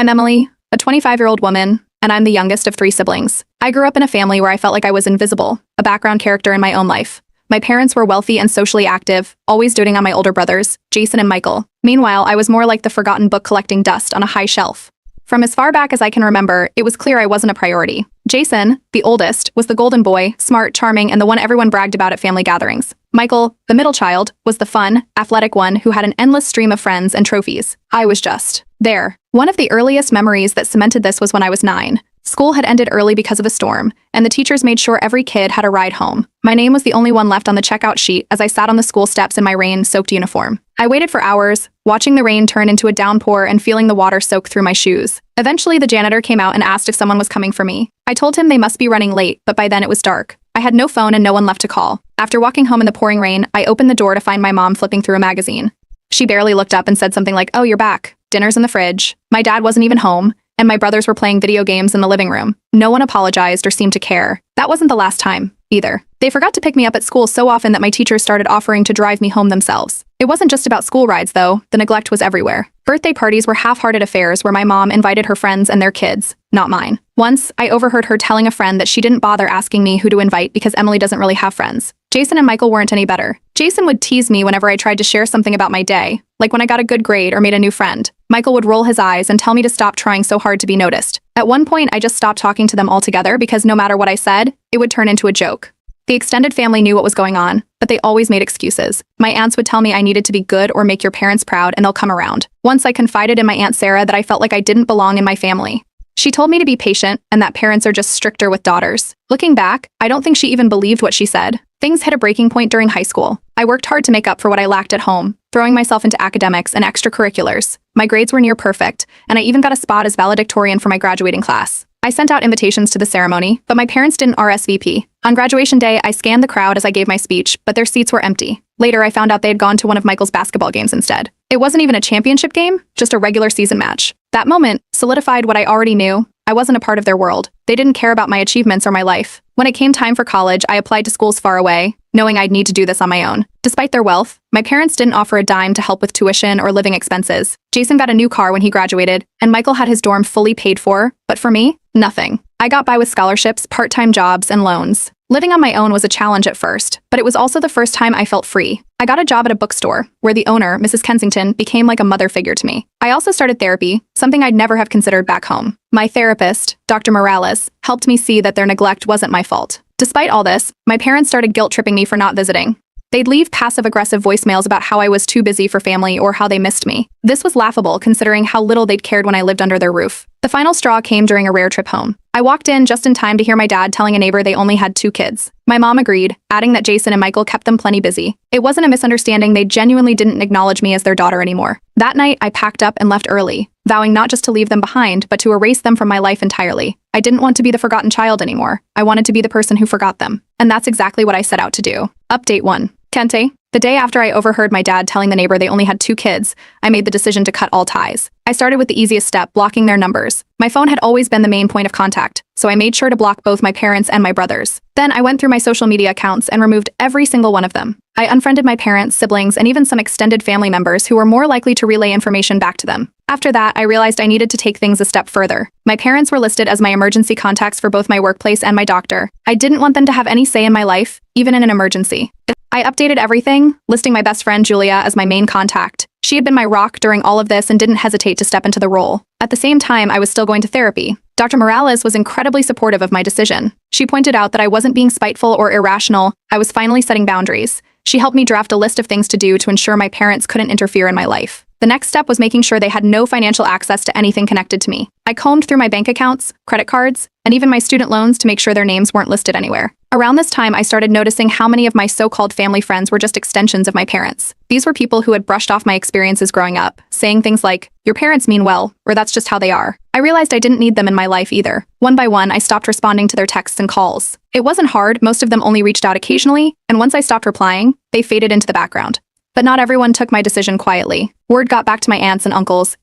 I'm Emily, a 25-year-old woman, and I'm the youngest of 3 siblings. I grew up in a family where I felt like I was invisible, a background character in my own life. My parents were wealthy and socially active, always doting on my older brothers, Jason and Michael. Meanwhile, I was more like the forgotten book collecting dust on a high shelf. From as far back as I can remember, it was clear I wasn't a priority. Jason, the oldest, was the golden boy, smart, charming, and the one everyone bragged about at family gatherings. Michael, the middle child, was the fun, athletic one who had an endless stream of friends and trophies. I was just there. One of the earliest memories that cemented this was when I was 9. School had ended early because of a storm, and the teachers made sure every kid had a ride home. My name was the only one left on the checkout sheet as I sat on the school steps in my rain-soaked uniform. I waited for hours, watching the rain turn into a downpour and feeling the water soak through my shoes. Eventually, the janitor came out and asked if someone was coming for me. I told him they must be running late, but by then it was dark. I had no phone and no one left to call. After walking home in the pouring rain, I opened the door to find my mom flipping through a magazine. She barely looked up and said something like, "Oh, you're back. Dinner's in the fridge." My dad wasn't even home, and my brothers were playing video games in the living room. No one apologized or seemed to care. That wasn't the last time, either. They forgot to pick me up at school so often that my teachers started offering to drive me home themselves. It wasn't just about school rides, though. The neglect was everywhere. Birthday parties were half-hearted affairs where my mom invited her friends and their kids, not mine. Once, I overheard her telling a friend that she didn't bother asking me who to invite because Emily doesn't really have friends. Jason and Michael weren't any better. Jason would tease me whenever I tried to share something about my day, like when I got a good grade or made a new friend. Michael would roll his eyes and tell me to stop trying so hard to be noticed. At one point, I just stopped talking to them altogether because no matter what I said, it would turn into a joke. The extended family knew what was going on, but they always made excuses. My aunts would tell me I needed to be good or make your parents proud and they'll come around. Once I confided in my Aunt Sarah that I felt like I didn't belong in my family. She told me to be patient and that parents are just stricter with daughters. Looking back, I don't think she even believed what she said. Things hit a breaking point during high school. I worked hard to make up for what I lacked at home, throwing myself into academics and extracurriculars. My grades were near perfect, and I even got a spot as valedictorian for my graduating class. I sent out invitations to the ceremony, but my parents didn't RSVP. On graduation day, I scanned the crowd as I gave my speech, but their seats were empty. Later, I found out they had gone to one of Michael's basketball games instead. It wasn't even a championship game, just a regular season match. That moment solidified what I already knew. I wasn't a part of their world. They didn't care about my achievements or my life. When it came time for college, I applied to schools far away, knowing I'd need to do this on my own. Despite their wealth, my parents didn't offer a dime to help with tuition or living expenses. Jason got a new car when he graduated, and Michael had his dorm fully paid for, but for me, nothing. I got by with scholarships, part-time jobs, and loans. Living on my own was a challenge at first, but it was also the first time I felt free. I got a job at a bookstore, where the owner, Mrs. Kensington, became like a mother figure to me. I also started therapy, something I'd never have considered back home. My therapist, Dr. Morales, helped me see that their neglect wasn't my fault. Despite all this, my parents started guilt-tripping me for not visiting. They'd leave passive-aggressive voicemails about how I was too busy for family or how they missed me. This was laughable considering how little they'd cared when I lived under their roof. The final straw came during a rare trip home. I walked in just in time to hear my dad telling a neighbor they only had 2 kids. My mom agreed, adding that Jason and Michael kept them plenty busy. It wasn't a misunderstanding, they genuinely didn't acknowledge me as their daughter anymore. That night, I packed up and left early, vowing not just to leave them behind, but to erase them from my life entirely. I didn't want to be the forgotten child anymore. I wanted to be the person who forgot them. And that's exactly what I set out to do. Update 1. Kente. The day after I overheard my dad telling the neighbor they only had 2 kids, I made the decision to cut all ties. I started with the easiest step, blocking their numbers. My phone had always been the main point of contact, so I made sure to block both my parents and my brothers. Then I went through my social media accounts and removed every single one of them. I unfriended my parents, siblings, and even some extended family members who were more likely to relay information back to them. After that, I realized I needed to take things a step further. My parents were listed as my emergency contacts for both my workplace and my doctor. I didn't want them to have any say in my life, even in an emergency. I updated everything, listing my best friend Julia as my main contact. She had been my rock during all of this and didn't hesitate to step into the role. At the same time, I was still going to therapy. Dr. Morales was incredibly supportive of my decision. She pointed out that I wasn't being spiteful or irrational. I was finally setting boundaries. She helped me draft a list of things to do to ensure my parents couldn't interfere in my life. The next step was making sure they had no financial access to anything connected to me. I combed through my bank accounts, credit cards, and even my student loans to make sure their names weren't listed anywhere. Around this time, I started noticing how many of my so-called family friends were just extensions of my parents. These were people who had brushed off my experiences growing up, saying things like, "Your parents mean well," or "That's just how they are." I realized I didn't need them in my life either. One by one, I stopped responding to their texts and calls. It wasn't hard, most of them only reached out occasionally, and once I stopped replying, they faded into the background. But not everyone took my decision quietly. Word got back to my aunts and uncles,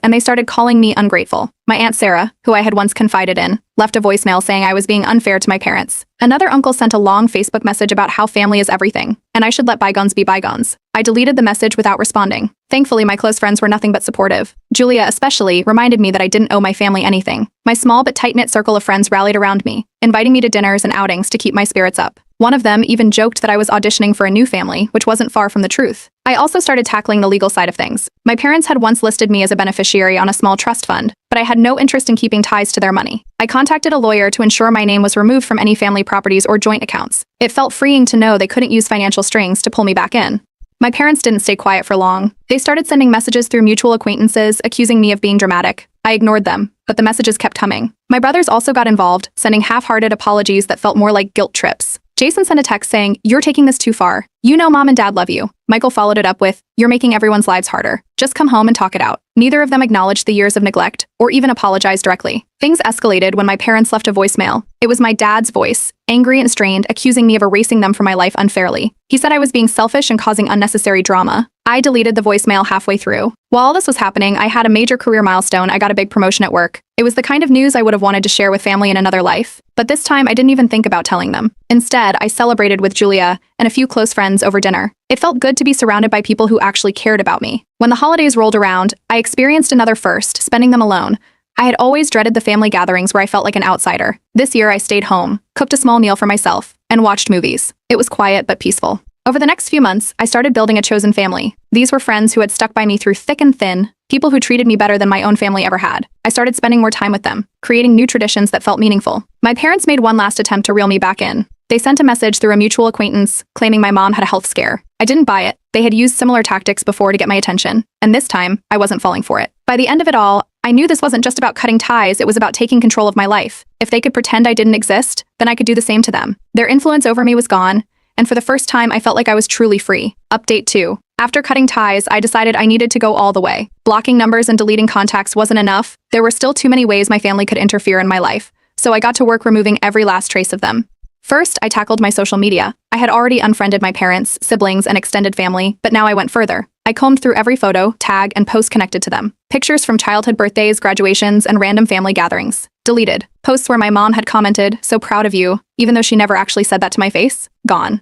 and they started calling me ungrateful. My Aunt Sarah, who I had once confided in, left a voicemail saying I was being unfair to my parents. Another uncle sent a long Facebook message about how family is everything, and I should let bygones be bygones. I deleted the message without responding. Thankfully, my close friends were nothing but supportive. Julia, especially, reminded me that I didn't owe my family anything. My small but tight-knit circle of friends rallied around me, inviting me to dinners and outings to keep my spirits up. One of them even joked that I was auditioning for a new family, which wasn't far from the truth. I also started tackling the legal side of things. My parents had once listed me as a beneficiary on a small trust fund, but I had no interest in keeping ties to their money. I contacted a lawyer to ensure my name was removed from any family properties or joint accounts. It felt freeing to know they couldn't use financial strings to pull me back in. My parents didn't stay quiet for long. They started sending messages through mutual acquaintances, accusing me of being dramatic. I ignored them, but the messages kept coming. My brothers also got involved, sending half-hearted apologies that felt more like guilt trips. Jason sent a text saying, "You're taking this too far. You know mom and dad love you." Michael followed it up with, "You're making everyone's lives harder. Just come home and talk it out." Neither of them acknowledged the years of neglect, or even apologized directly. Things escalated when my parents left a voicemail. It was my dad's voice, angry and strained, accusing me of erasing them from my life unfairly. He said I was being selfish and causing unnecessary drama. I deleted the voicemail halfway through. While all this was happening, I had a major career milestone. I got a big promotion at work. It was the kind of news I would have wanted to share with family in another life. But this time, I didn't even think about telling them. Instead, I celebrated with Julia and a few close friends over dinner. It felt good to be surrounded by people who actually cared about me. When the holidays rolled around, I experienced another first, spending them alone. I had always dreaded the family gatherings where I felt like an outsider. This year, I stayed home, cooked a small meal for myself, and watched movies. It was quiet but peaceful. Over the next few months, I started building a chosen family. These were friends who had stuck by me through thick and thin, people who treated me better than my own family ever had. I started spending more time with them, creating new traditions that felt meaningful. My parents made one last attempt to reel me back in. They sent a message through a mutual acquaintance, claiming my mom had a health scare. I didn't buy it. They had used similar tactics before to get my attention, and this time, I wasn't falling for it. By the end of it all, I knew this wasn't just about cutting ties, it was about taking control of my life. If they could pretend I didn't exist, then I could do the same to them. Their influence over me was gone, and for the first time, I felt like I was truly free. Update 2. After cutting ties, I decided I needed to go all the way. Blocking numbers and deleting contacts wasn't enough. There were still too many ways my family could interfere in my life, so I got to work removing every last trace of them. First, I tackled my social media. I had already unfriended my parents, siblings, and extended family, but now I went further. I combed through every photo, tag, and post connected to them. Pictures from childhood birthdays, graduations, and random family gatherings. Deleted. Posts where my mom had commented, "So proud of you," even though she never actually said that to my face. Gone.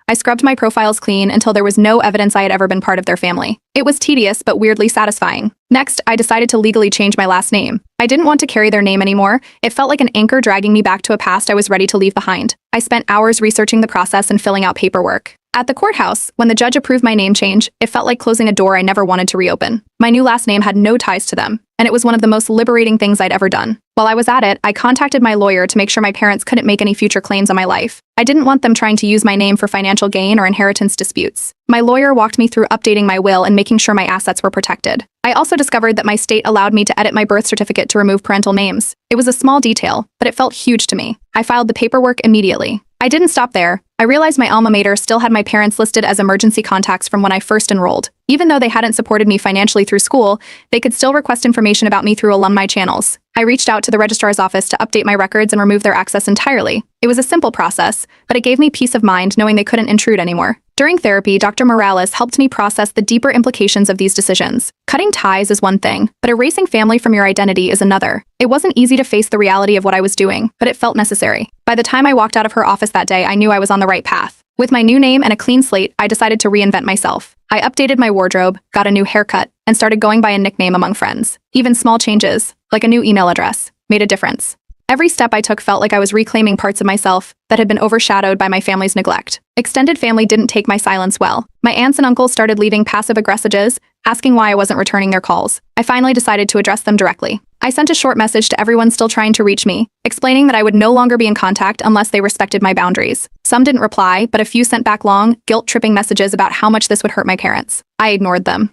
I scrubbed my profiles clean until there was no evidence I had ever been part of their family. It was tedious but weirdly satisfying. Next, I decided to legally change my last name. I didn't want to carry their name anymore. It felt like an anchor dragging me back to a past I was ready to leave behind. I spent hours researching the process and filling out paperwork. At the courthouse, when the judge approved my name change, it felt like closing a door I never wanted to reopen. My new last name had no ties to them, and it was one of the most liberating things I'd ever done. While I was at it, I contacted my lawyer to make sure my parents couldn't make any future claims on my life. I didn't want them trying to use my name for financial gain or inheritance disputes. My lawyer walked me through updating my will and making sure my assets were protected. I also discovered that my state allowed me to edit my birth certificate to remove parental names. It was a small detail, but it felt huge to me. I filed the paperwork immediately. I didn't stop there. I realized my alma mater still had my parents listed as emergency contacts from when I first enrolled. Even though they hadn't supported me financially through school, they could still request information about me through alumni channels. I reached out to the registrar's office to update my records and remove their access entirely. It was a simple process, but it gave me peace of mind knowing they couldn't intrude anymore. During therapy, Dr. Morales helped me process the deeper implications of these decisions. Cutting ties is one thing, but erasing family from your identity is another. It wasn't easy to face the reality of what I was doing, but it felt necessary. By the time I walked out of her office that day, I knew I was on the right path. With my new name and a clean slate, I decided to reinvent myself. I updated my wardrobe, got a new haircut, and started going by a nickname among friends. Even small changes, like a new email address, made a difference. Every step I took felt like I was reclaiming parts of myself that had been overshadowed by my family's neglect. Extended family didn't take my silence well. My aunts and uncles started leaving passive-aggressive messages, asking why I wasn't returning their calls. I finally decided to address them directly. I sent a short message to everyone still trying to reach me, explaining that I would no longer be in contact unless they respected my boundaries. Some didn't reply, but a few sent back long, guilt-tripping messages about how much this would hurt my parents. I ignored them.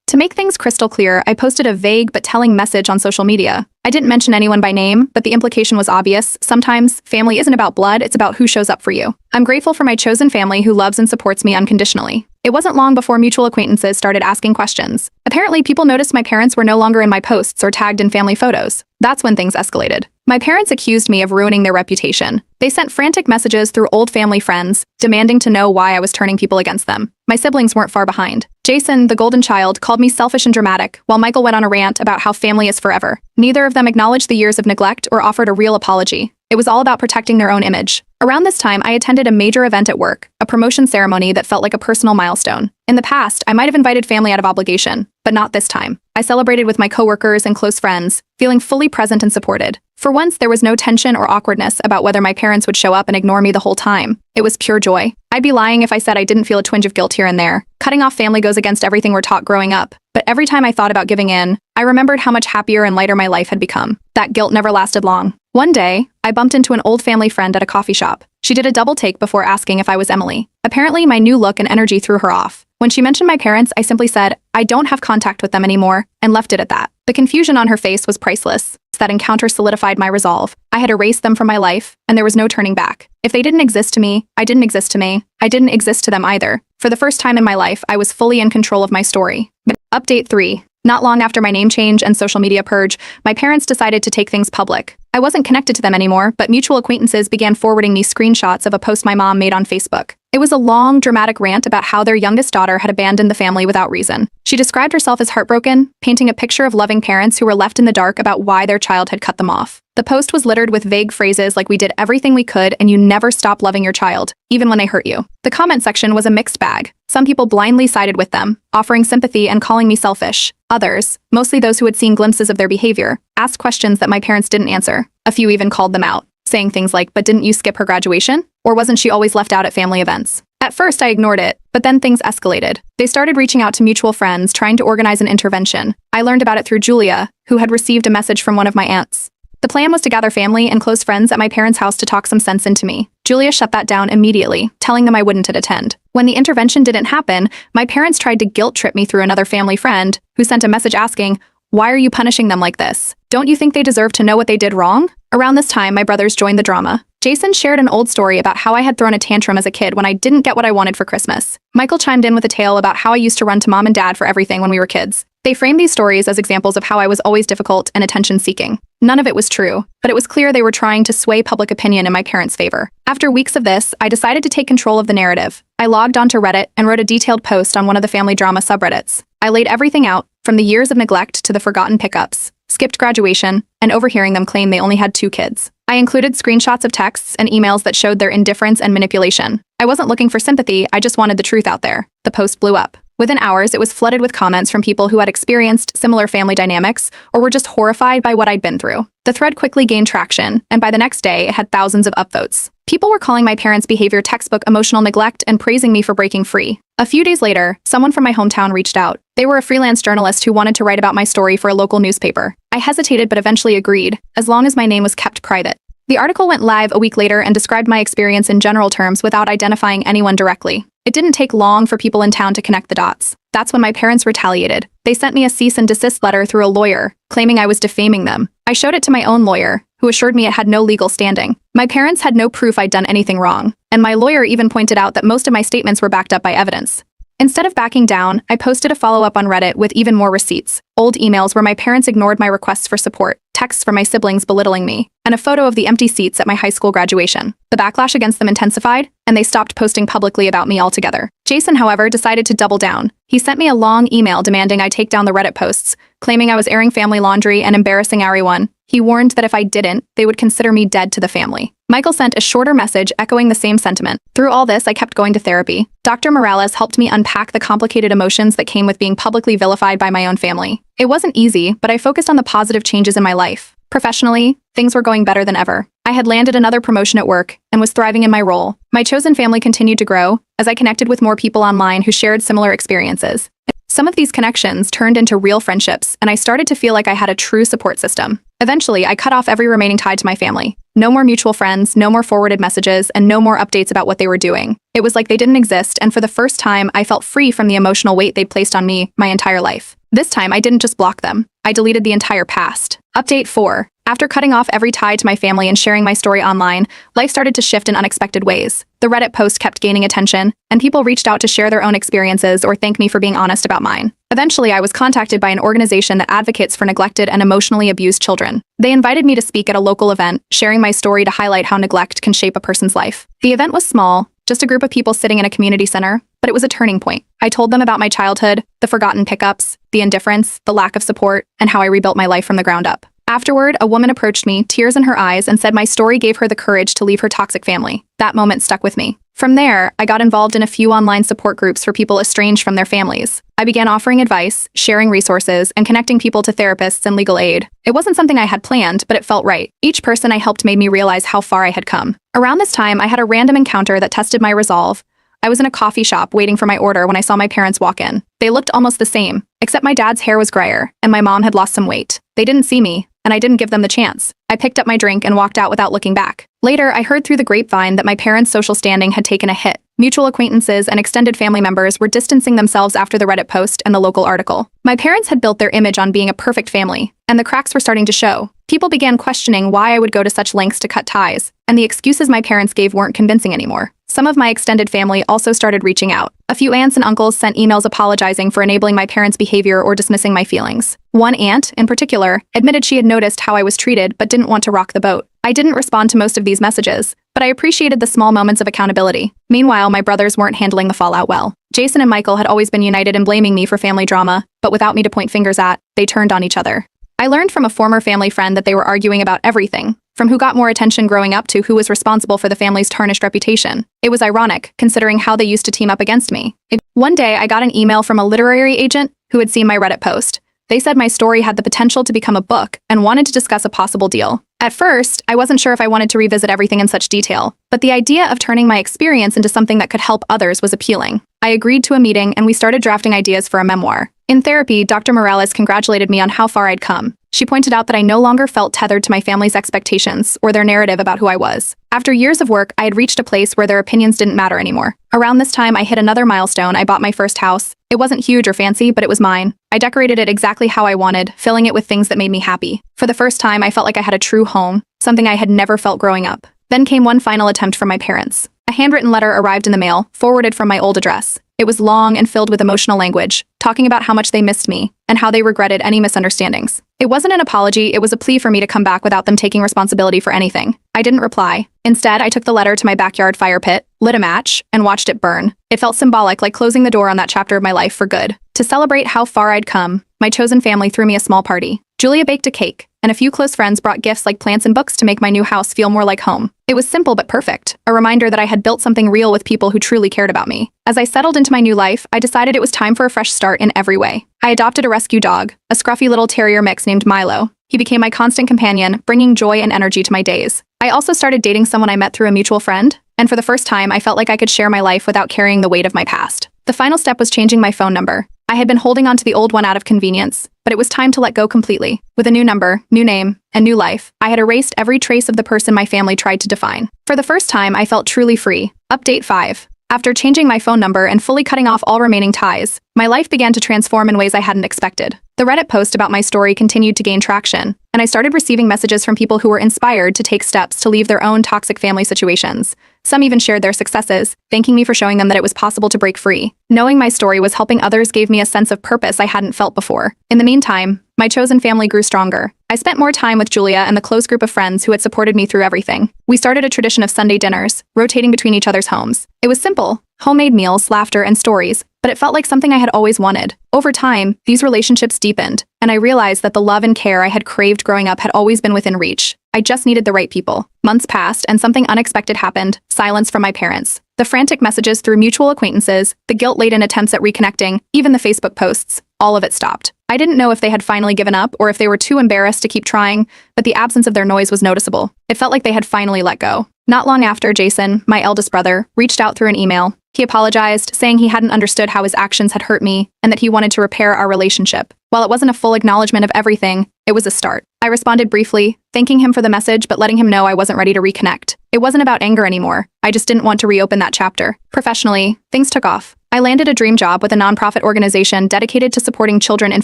To make things crystal clear, I posted a vague but telling message on social media. I didn't mention anyone by name, but the implication was obvious. Sometimes, family isn't about blood, it's about who shows up for you. I'm grateful for my chosen family who loves and supports me unconditionally. It wasn't long before mutual acquaintances started asking questions. Apparently, people noticed my parents were no longer in my posts or tagged in family photos. That's when things escalated. My parents accused me of ruining their reputation. They sent frantic messages through old family friends, demanding to know why I was turning people against them. My siblings weren't far behind. Jason, the golden child, called me selfish and dramatic, while Michael went on a rant about how family is forever. Neither of them acknowledged the years of neglect or offered a real apology. It was all about protecting their own image. Around this time, I attended a major event at work, a promotion ceremony that felt like a personal milestone. In the past, I might have invited family out of obligation, but not this time. I celebrated with my coworkers and close friends, feeling fully present and supported. For once, there was no tension or awkwardness about whether my parents would show up and ignore me the whole time. It was pure joy. I'd be lying if I said I didn't feel a twinge of guilt here and there. Cutting off family goes against everything we're taught growing up. But every time I thought about giving in, I remembered how much happier and lighter my life had become. That guilt never lasted long. One day, I bumped into an old family friend at a coffee shop. She did a double take before asking if I was Emily. Apparently, my new look and energy threw her off. When she mentioned my parents, I simply said, I don't have contact with them anymore, and left it at that. The confusion on her face was priceless. That encounter solidified my resolve. I had erased them from my life, and there was no turning back. If they didn't exist to me, I didn't exist to me. I didn't exist to them either. For the first time in my life, I was fully in control of my story. Update 3. Not long after my name change and social media purge, my parents decided to take things public. I wasn't connected to them anymore, but mutual acquaintances began forwarding me screenshots of a post my mom made on Facebook. It was a long, dramatic rant about how their youngest daughter had abandoned the family without reason. She described herself as heartbroken, painting a picture of loving parents who were left in the dark about why their child had cut them off. The post was littered with vague phrases like "we did everything we could and you never stop loving your child, even when they hurt you." The comment section was a mixed bag. Some people blindly sided with them, offering sympathy and calling me selfish. Others, mostly those who had seen glimpses of their behavior, asked questions that my parents didn't answer. A few even called them out, saying things like, "But didn't you skip her graduation? Or wasn't she always left out at family events?" At first, I ignored it, but then things escalated. They started reaching out to mutual friends, trying to organize an intervention. I learned about it through Julia, who had received a message from one of my aunts. The plan was to gather family and close friends at my parents' house to talk some sense into me. Julia shut that down immediately, telling them I wouldn't attend. When the intervention didn't happen, my parents tried to guilt trip me through another family friend, who sent a message asking, "Why are you punishing them like this? Don't you think they deserve to know what they did wrong?" Around this time, my brothers joined the drama. Jason shared an old story about how I had thrown a tantrum as a kid when I didn't get what I wanted for Christmas. Michael chimed in with a tale about how I used to run to mom and dad for everything when we were kids. They framed these stories as examples of how I was always difficult and attention-seeking. None of it was true, but it was clear they were trying to sway public opinion in my parents' favor. After weeks of this, I decided to take control of the narrative. I logged onto Reddit and wrote a detailed post on one of the family drama subreddits. I laid everything out, from the years of neglect to the forgotten pickups, skipped graduation, and overhearing them claim they only had 2 kids. I included screenshots of texts and emails that showed their indifference and manipulation. I wasn't looking for sympathy, I just wanted the truth out there. The post blew up. Within hours, it was flooded with comments from people who had experienced similar family dynamics or were just horrified by what I'd been through. The thread quickly gained traction, and by the next day, it had thousands of upvotes. People were calling my parents' behavior textbook emotional neglect and praising me for breaking free. A few days later, someone from my hometown reached out. They were a freelance journalist who wanted to write about my story for a local newspaper. I hesitated but eventually agreed, as long as my name was kept private. The article went live a week later and described my experience in general terms without identifying anyone directly. It didn't take long for people in town to connect the dots. That's when my parents retaliated. They sent me a cease and desist letter through a lawyer, claiming I was defaming them. I showed it to my own lawyer, who assured me it had no legal standing. My parents had no proof I'd done anything wrong, and my lawyer even pointed out that most of my statements were backed up by evidence. Instead of backing down, I posted a follow-up on Reddit with even more receipts, old emails where my parents ignored my requests for support, texts from my siblings belittling me, and a photo of the empty seats at my high school graduation. The backlash against them intensified, and they stopped posting publicly about me altogether. Jason, however, decided to double down. He sent me a long email demanding I take down the Reddit posts, claiming I was airing family laundry and embarrassing everyone. He warned that if I didn't, they would consider me dead to the family. Michael sent a shorter message echoing the same sentiment. Through all this, I kept going to therapy. Dr. Morales helped me unpack the complicated emotions that came with being publicly vilified by my own family. It wasn't easy, but I focused on the positive changes in my life. Professionally, things were going better than ever. I had landed another promotion at work and was thriving in my role. My chosen family continued to grow as I connected with more people online who shared similar experiences. Some of these connections turned into real friendships, and I started to feel like I had a true support system. Eventually, I cut off every remaining tie to my family. No more mutual friends, no more forwarded messages, and no more updates about what they were doing. It was like they didn't exist, and for the first time, I felt free from the emotional weight they'd placed on me my entire life. This time, I didn't just block them. I deleted the entire past. Update 4. After cutting off every tie to my family and sharing my story online, life started to shift in unexpected ways. The Reddit post kept gaining attention, and people reached out to share their own experiences or thank me for being honest about mine. Eventually, I was contacted by an organization that advocates for neglected and emotionally abused children. They invited me to speak at a local event, sharing my story to highlight how neglect can shape a person's life. The event was small, just a group of people sitting in a community center, but it was a turning point. I told them about my childhood, the forgotten pickups, the indifference, the lack of support, and how I rebuilt my life from the ground up. Afterward, a woman approached me, tears in her eyes, and said my story gave her the courage to leave her toxic family. That moment stuck with me. From there, I got involved in a few online support groups for people estranged from their families. I began offering advice, sharing resources, and connecting people to therapists and legal aid. It wasn't something I had planned, but it felt right. Each person I helped made me realize how far I had come. Around this time, I had a random encounter that tested my resolve. I was in a coffee shop waiting for my order when I saw my parents walk in. They looked almost the same, except my dad's hair was grayer, and my mom had lost some weight. They didn't see me, and I didn't give them the chance. I picked up my drink and walked out without looking back. Later, I heard through the grapevine that my parents' social standing had taken a hit. Mutual acquaintances and extended family members were distancing themselves after the Reddit post and the local article. My parents had built their image on being a perfect family, and the cracks were starting to show. People began questioning why I would go to such lengths to cut ties, and the excuses my parents gave weren't convincing anymore. Some of my extended family also started reaching out. A few aunts and uncles sent emails apologizing for enabling my parents' behavior or dismissing my feelings. One aunt, in particular, admitted she had noticed how I was treated but didn't want to rock the boat. I didn't respond to most of these messages, but I appreciated the small moments of accountability. Meanwhile, my brothers weren't handling the fallout well. Jason and Michael had always been united in blaming me for family drama, but without me to point fingers at, they turned on each other. I learned from a former family friend that they were arguing about everything, from who got more attention growing up to who was responsible for the family's tarnished reputation. It was ironic, considering how they used to team up against me. One day, I got an email from a literary agent who had seen my Reddit post. They said my story had the potential to become a book and wanted to discuss a possible deal. At first, I wasn't sure if I wanted to revisit everything in such detail, but the idea of turning my experience into something that could help others was appealing. I agreed to a meeting and we started drafting ideas for a memoir. In therapy, Dr. Morales congratulated me on how far I'd come. She pointed out that I no longer felt tethered to my family's expectations or their narrative about who I was. After years of work, I had reached a place where their opinions didn't matter anymore. Around this time, I hit another milestone. I bought my first house. It wasn't huge or fancy, but it was mine. I decorated it exactly how I wanted, filling it with things that made me happy. For the first time, I felt like I had a true home, something I had never felt growing up. Then came one final attempt from my parents. A handwritten letter arrived in the mail, forwarded from my old address. It was long and filled with emotional language, talking about how much they missed me and how they regretted any misunderstandings. It wasn't an apology, it was a plea for me to come back without them taking responsibility for anything. I didn't reply. Instead, I took the letter to my backyard fire pit, lit a match, and watched it burn. It felt symbolic, like closing the door on that chapter of my life for good. To celebrate how far I'd come, my chosen family threw me a small party. Julia baked a cake, and a few close friends brought gifts like plants and books to make my new house feel more like home. It was simple but perfect, a reminder that I had built something real with people who truly cared about me. As I settled into my new life, I decided it was time for a fresh start in every way. I adopted a rescue dog, a scruffy little terrier mix named Milo. He became my constant companion, bringing joy and energy to my days. I also started dating someone I met through a mutual friend, and for the first time, I felt like I could share my life without carrying the weight of my past. The final step was changing my phone number. I had been holding on to the old one out of convenience, but it was time to let go completely. With a new number, new name, and new life, I had erased every trace of the person my family tried to define. For the first time, I felt truly free. Update 5. After changing my phone number and fully cutting off all remaining ties, my life began to transform in ways I hadn't expected. The Reddit post about my story continued to gain traction, and I started receiving messages from people who were inspired to take steps to leave their own toxic family situations. Some even shared their successes, thanking me for showing them that it was possible to break free. Knowing my story was helping others gave me a sense of purpose I hadn't felt before. In the meantime, my chosen family grew stronger. I spent more time with Julia and the close group of friends who had supported me through everything. We started a tradition of Sunday dinners, rotating between each other's homes. It was simple, homemade meals, laughter, and stories, but it felt like something I had always wanted. Over time, these relationships deepened, and I realized that the love and care I had craved growing up had always been within reach. I just needed the right people. Months passed, and something unexpected happened: silence from my parents. The frantic messages through mutual acquaintances, the guilt-laden attempts at reconnecting, even the Facebook posts, all of it stopped. I didn't know if they had finally given up or if they were too embarrassed to keep trying, but the absence of their noise was noticeable. It felt like they had finally let go. Not long after, Jason, my eldest brother, reached out through an email. He apologized, saying he hadn't understood how his actions had hurt me and that he wanted to repair our relationship. While it wasn't a full acknowledgement of everything, it was a start. I responded briefly, thanking him for the message but letting him know I wasn't ready to reconnect. It wasn't about anger anymore. I just didn't want to reopen that chapter. Professionally, things took off. I landed a dream job with a nonprofit organization dedicated to supporting children in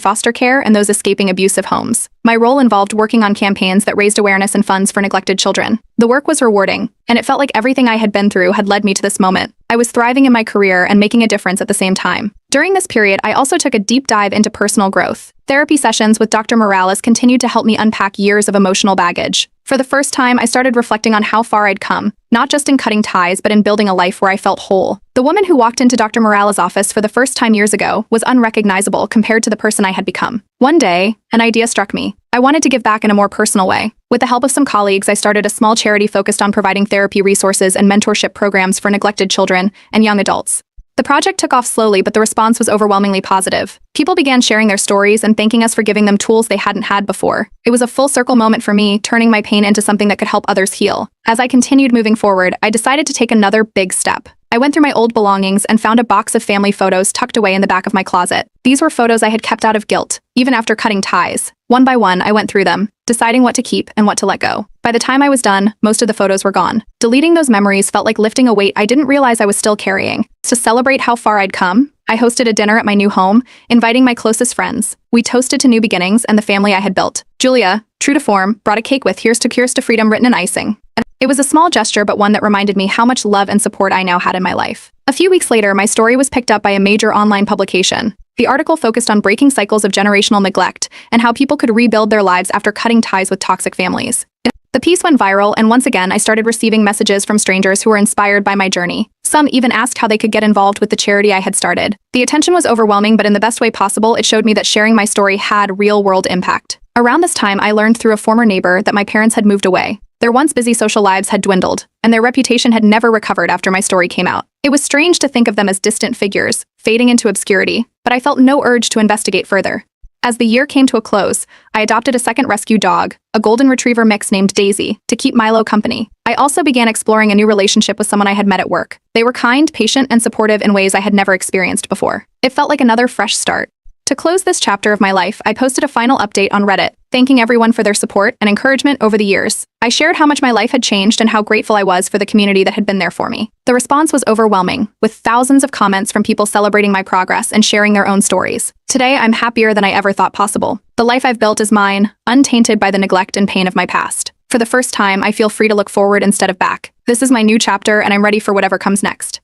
foster care and those escaping abusive homes. My role involved working on campaigns that raised awareness and funds for neglected children. The work was rewarding, and it felt like everything I had been through had led me to this moment. I was thriving in my career and making a difference at the same time. During this period, I also took a deep dive into personal growth. Therapy sessions with Dr. Morales continued to help me unpack years of emotional baggage. For the first time, I started reflecting on how far I'd come, not just in cutting ties, but in building a life where I felt whole. The woman who walked into Dr. Morales' office for the first time years ago was unrecognizable compared to the person I had become. One day, an idea struck me. I wanted to give back in a more personal way. With the help of some colleagues, I started a small charity focused on providing therapy resources and mentorship programs for neglected children and young adults. The project took off slowly, but the response was overwhelmingly positive. People began sharing their stories and thanking us for giving them tools they hadn't had before. It was a full circle moment for me, turning my pain into something that could help others heal. As I continued moving forward, I decided to take another big step. I went through my old belongings and found a box of family photos tucked away in the back of my closet. These were photos I had kept out of guilt, even after cutting ties. One by one, I went through them, deciding what to keep and what to let go. By the time I was done, most of the photos were gone. Deleting those memories felt like lifting a weight I didn't realize I was still carrying. To celebrate how far I'd come, I hosted a dinner at my new home, inviting my closest friends. We toasted to new beginnings and the family I had built. Julia, true to form, brought a cake with "Here's to Freedom" written in icing. It was a small gesture, but one that reminded me how much love and support I now had in my life. A few weeks later, my story was picked up by a major online publication. The article focused on breaking cycles of generational neglect and how people could rebuild their lives after cutting ties with toxic families. The piece went viral, and once again, I started receiving messages from strangers who were inspired by my journey. Some even asked how they could get involved with the charity I had started. The attention was overwhelming, but in the best way possible, it showed me that sharing my story had real-world impact. Around this time, I learned through a former neighbor that my parents had moved away. Their once busy social lives had dwindled, and their reputation had never recovered after my story came out. It was strange to think of them as distant figures, fading into obscurity, but I felt no urge to investigate further. As the year came to a close, I adopted a second rescue dog, a golden retriever mix named Daisy, to keep Milo company. I also began exploring a new relationship with someone I had met at work. They were kind, patient, and supportive in ways I had never experienced before. It felt like another fresh start. To close this chapter of my life, I posted a final update on Reddit, thanking everyone for their support and encouragement over the years. I shared how much my life had changed and how grateful I was for the community that had been there for me. The response was overwhelming, with thousands of comments from people celebrating my progress and sharing their own stories. Today, I'm happier than I ever thought possible. The life I've built is mine, untainted by the neglect and pain of my past. For the first time, I feel free to look forward instead of back. This is my new chapter, and I'm ready for whatever comes next.